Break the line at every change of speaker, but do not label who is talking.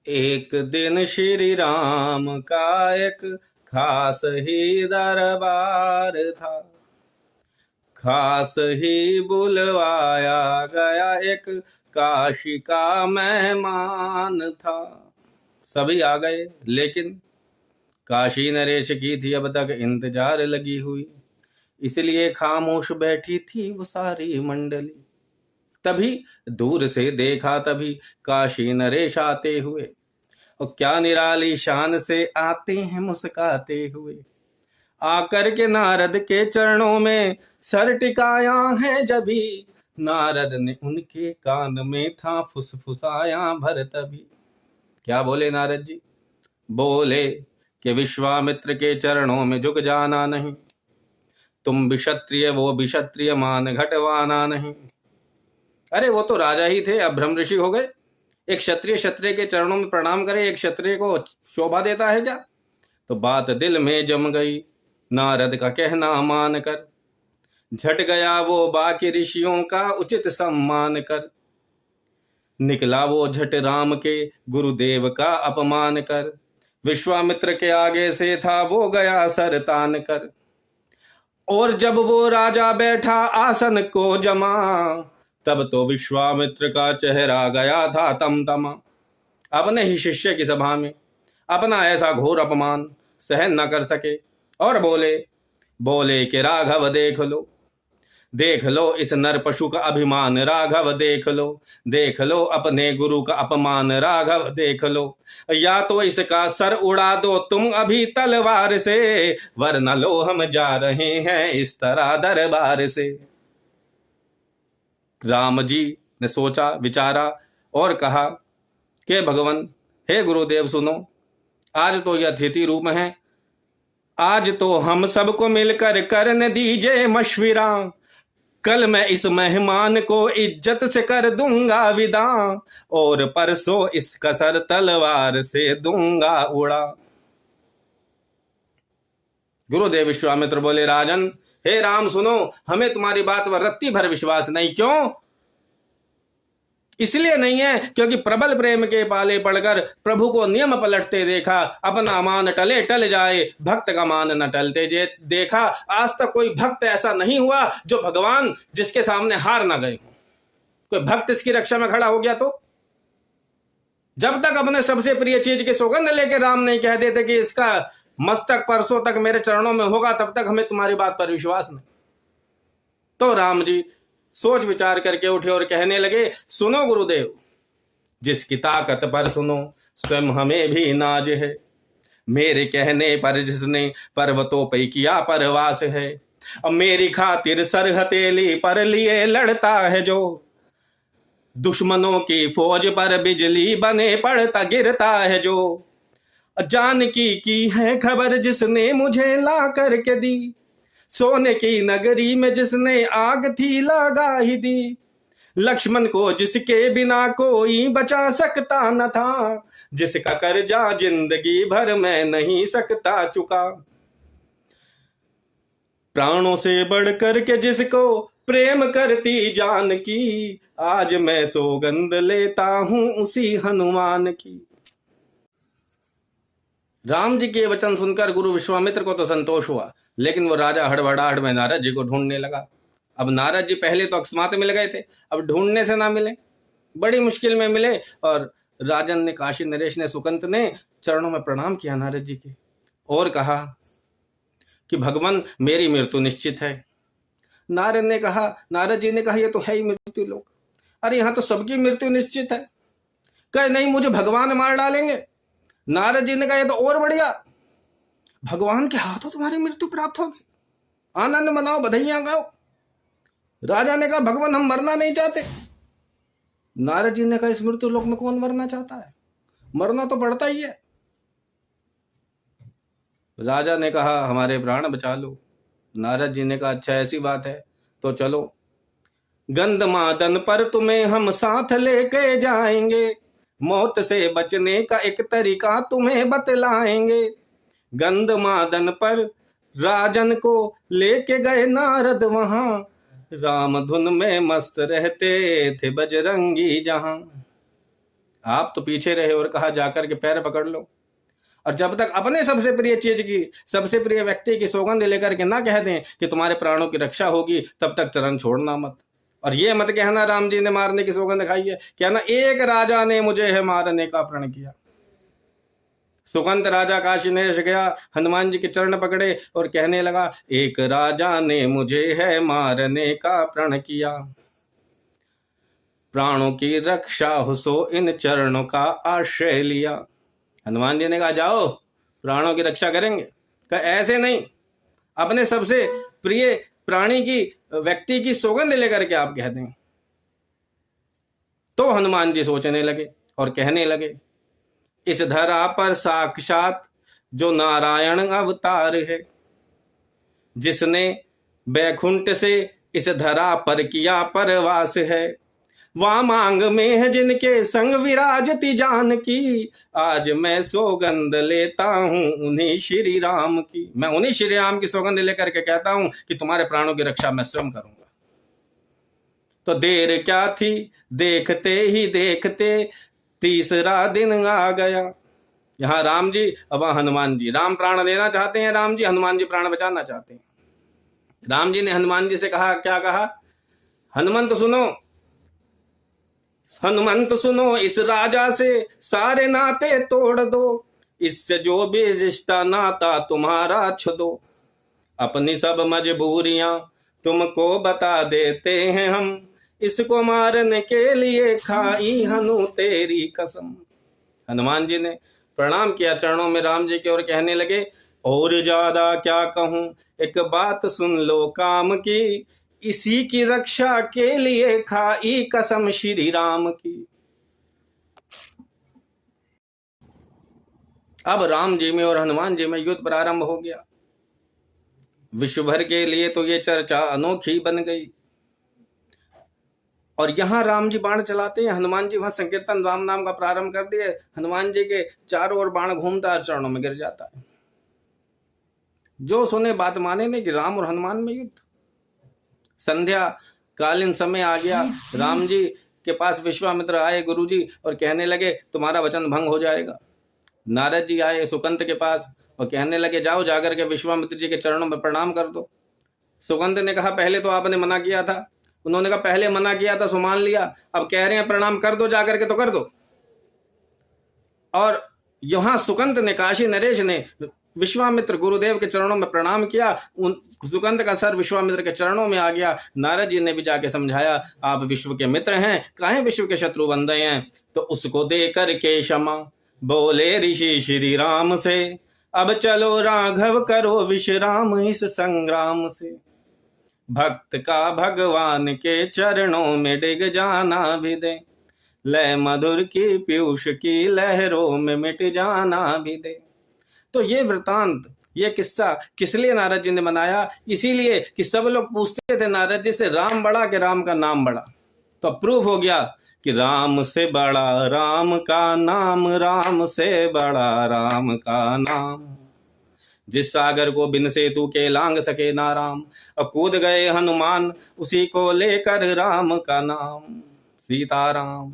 एक दिन श्री राम का एक खास ही दरबार था। खास ही बुलवाया गया एक काशी का मेहमान था। सभी आ गए, लेकिन काशी नरेश की थी अब तक इंतजार लगी हुई, इसलिए खामोश बैठी थी वो सारी मंडली। तभी दूर से देखा, तभी काशी नरेश आते हुए, और क्या निराली शान से आते हैं मुस्काते हुए। आकर के नारद के चरणों में सर टिकाया है जभी, नारद ने उनके कान में था फुसफुसाया भर तभी। क्या बोले नारद जी? बोले कि विश्वामित्र के चरणों में झुक जाना नहीं, तुम भी क्षत्रिय वो भी क्षत्रिय, मान घटवाना नहीं। अरे वो तो राजा ही थे, अब ब्रह्म ऋषि हो गए। एक क्षत्रिय क्षत्रिय के चरणों में प्रणाम करे, एक क्षत्रिय को शोभा देता है क्या? तो बात दिल में जम गई, नारद का कहना मान कर झट गया वो बाकी ऋषियों का उचित सम्मान कर। निकला वो झट राम के गुरुदेव का अपमान कर, विश्वामित्र के आगे से था वो गया सर तान कर। और जब वो राजा बैठा आसन को जमा, तब तो विश्वामित्र का चेहरा गया था तमतमा। अपने ही शिष्य की सभा में अपना ऐसा घोर अपमान सहन न कर सके, और बोले कि राघव देख लो इस नर पशु का अभिमान, राघव देख लो अपने गुरु का अपमान, राघव देख लो। या तो इसका सर उड़ा दो तुम अभी तलवार से, वरना लो हम जा रहे हैं इस तरह दरबार से। राम जी ने सोचा विचारा और कहा कि भगवान, हे गुरुदेव सुनो, आज तो यह अतिथि रूप है, आज तो हम सबको मिलकर करने दीजिए मशविरा। कल मैं इस मेहमान को इज्जत से कर दूंगा विदा, और परसों इसका सर तलवार से दूंगा उड़ा। गुरुदेव विश्वामित्र बोले, राजन, हे राम सुनो, हमें तुम्हारी बात पर रत्ती भर विश्वास नहीं। क्यों? इसलिए नहीं है क्योंकि प्रबल प्रेम के पाले पड़कर प्रभु को नियम पलटते देखा। अपना मान टले टल जाए, भक्त का मान न टलते देखा। आज तक कोई भक्त ऐसा नहीं हुआ जो भगवान जिसके सामने हार ना गए। कोई भक्त इसकी रक्षा में खड़ा हो गया तो जब तक अपने सबसे प्रिय चीज की सौगंध लेके राम नहीं कह देते कि इसका मस्तक परसों तक मेरे चरणों में होगा, तब तक हमें तुम्हारी बात पर विश्वास नहीं। तो राम जी सोच विचार करके उठे और कहने लगे, सुनो गुरुदेव, जिसकी ताकत पर सुनो स्वयं हमें भी नाज है। मेरे कहने पर जिसने पर्वतों पे किया परवास है, अब मेरी खातिर सर हथेली पर लिए लड़ता है जो, दुश्मनों की फौज पर बिजली बने पड़ता गिरता है जो। जानकी की है खबर जिसने मुझे ला करके दी, सोने की नगरी में जिसने आग थी लगा ही दी। लक्ष्मण को जिसके बिना कोई बचा सकता न था, जिसका कर्जा जिंदगी भर मैं नहीं सकता चुका। प्राणों से बढ़कर के जिसको प्रेम करती जानकी, आज मैं सौगंध लेता हूं उसी हनुमान की। राम जी के वचन सुनकर गुरु विश्वामित्र को तो संतोष हुआ, लेकिन वो राजा हड़बड़ाहट में नारद जी को ढूंढने लगा। अब नारद जी पहले तो अकस्मात मिल गए थे, अब ढूंढने से ना मिले, बड़ी मुश्किल में मिले। और राजन ने, काशी नरेश ने, सुकंत ने चरणों में प्रणाम किया नारद जी के और कहा कि भगवान मेरी मृत्यु निश्चित है। नारद जी ने कहा ये तो है ही मृत्यु लोक, अरे यहाँ तो सबकी मृत्यु निश्चित है। कहे नहीं, मुझे भगवान मार डालेंगे। नारद जी ने कहा ये तो और बढ़िया, भगवान के हाथों तुम्हारी मृत्यु प्राप्त होगी, आनंद मनाओ, बधाइयां गाओ। राजा ने कहा भगवान हम मरना नहीं चाहते। नारद जी ने कहा इस मृत्यु लोक में कौन मरना चाहता है, मरना तो पड़ता ही है। राजा ने कहा हमारे प्राण बचा लो। नारद जी ने कहा अच्छा ऐसी बात है तो चलो, गंधमादन पर तुम्हें हम साथ लेके जाएंगे, मौत से बचने का एक तरीका तुम्हें बतलाएंगे। गंधमादन पर राजन को लेके गए नारद वहां, राम धुन में मस्त रहते थे बजरंगी जहां। आप तो पीछे रहे और कहा जाकर के पैर पकड़ लो। और जब तक अपने सबसे प्रिय चीज की, सबसे प्रिय व्यक्ति की सौगंध लेकर के ना कह दें कि तुम्हारे प्राणों की रक्षा होगी, तब तक चरण छोड़ना मत। और ये मत कहना राम जी ने मारने की सौगंध खाई है, कहना एक राजा ने मुझे है मारने का प्रण किया। सुगंध राजा काशी नरेश गया, हनुमान जी के चरण पकड़े और कहने लगा, एक राजा ने मुझे है मारने का प्रण किया, प्राणों की रक्षा हो सो इन चरणों का आश्रय लिया। हनुमान जी ने कहा जाओ प्राणों की रक्षा करेंगे। कहा ऐसे नहीं, अपने सबसे प्रिय प्राणी की, व्यक्ति की सौगंध लेकर के आप कह दें। तो हनुमान जी सोचने लगे और कहने लगे, इस धरा पर साक्षात जो नारायण अवतार है, जिसने बैकुंठ से इस धरा पर किया परवास है, वामांग में है जिनके संग विराजती जानकी, आज मैं सौगंध लेता हूं उन्हीं श्री राम की। मैं उन्हीं श्री राम की सौगंध लेकर के कहता हूं कि तुम्हारे प्राणों की रक्षा मैं स्वयं करूंगा। तो देर क्या थी, देखते ही देखते तीसरा दिन आ गया। यहां राम जी, अब हनुमान जी। राम प्राण देना चाहते हैं राम जी, हनुमान जी प्राण बचाना चाहते हैं। राम जी ने हनुमान जी से कहा, क्या कहा, हनुमंत सुनो, हनुमंत सुनो, इस राजा से सारे नाते तोड़ दो, इससे जो भी रिश्ता नाता तुम्हारा छुड़ो, अपनी सब मजबूरियां तुमको बता देते हैं हम, इसको मारने के लिए खाई हनु तेरी कसम। हनुमान जी ने प्रणाम किया चरणों में राम जी के और कहने लगे, और ज्यादा क्या कहूं, एक बात सुन लो काम की, इसी की रक्षा के लिए खाई कसम श्री राम की। अब राम जी में और हनुमान जी में युद्ध प्रारंभ हो गया। विश्व भर के लिए तो ये चर्चा अनोखी बन गई। और यहां राम जी बाण चलाते हैं, हनुमान जी वहां संकीर्तन राम नाम का प्रारंभ कर दिए। हनुमान जी के चारों ओर बाण घूमता है, चरणों में गिर जाता है। जो सुने बात माने नहीं कि राम और हनुमान में युद्ध। संध्या कालीन समय आ गया। राम जी के पास विश्वामित्र आए गुरुजी और कहने लगे, तुम्हारा वचन भंग हो जाएगा। नारद जी आए सुकंत के पास और कहने लगे, जाओ जाकर के विश्वामित्र जी के चरणों में प्रणाम कर दो। सुकंत ने कहा, पहले तो आपने मना किया था। उन्होंने कहा, पहले मना किया था सो मान लिया, अब कह रहे हैं प्रणाम कर दो जाकर के, तो कर दो। और यहां सुकंत ने, काशी नरेश ने विश्वामित्र गुरुदेव के चरणों में प्रणाम किया। उन सुकंत का सर विश्वामित्र के चरणों में आ गया। नारद जी ने भी जाके समझाया, आप विश्व के मित्र हैं, काहे विश्व के शत्रु बन गए हैं। तो उसको दे करके क्षमा बोले ऋषि श्री राम से, अब चलो राघव करो विश्राम इस संग्राम से, भक्त का भगवान के चरणों में डिग जाना भी दे, लय मधुर की पीयूष की लहरों में मिट जाना भी दे। तो ये वृतांत, ये किस्सा किस लिए नारद जी ने बनाया, इसीलिए कि सब लोग पूछते थे नारद जी से, राम बड़ा कि राम का नाम बड़ा। तो प्रूफ हो गया कि राम से बड़ा राम का नाम, राम से बड़ा राम का नाम। जिस सागर को बिन सेतु के लांग सके ना राम, अब कूद गए हनुमान उसी को लेकर राम का नाम। सीताराम।